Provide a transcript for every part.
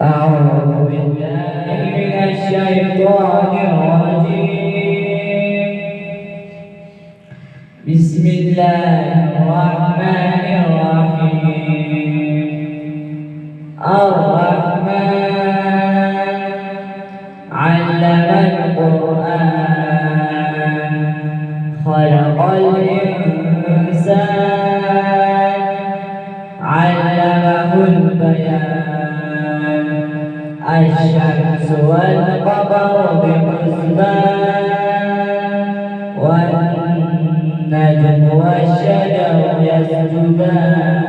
أعوذ بالله من الشيطان الرجيم. بسم الله الرحمن الرحيم. الرحمن علم القرآن خلق الإنسان علمه البيان الشمس والقمر بحسبان والنجم والشجر يسجدان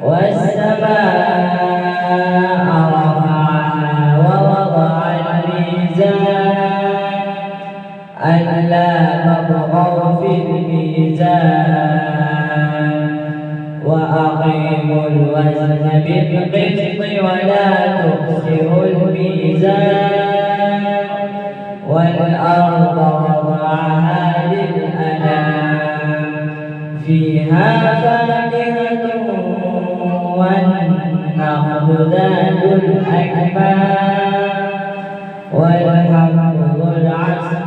والسماء رفعها ووضع الميزان ألا تطغوا في الميزان وأقيموا الوزن بالقسط ولا تخسروا الميزان والأرض وضعها للأنام فيها فاكهة والنخل ذات الأكمام والحب ذو العصف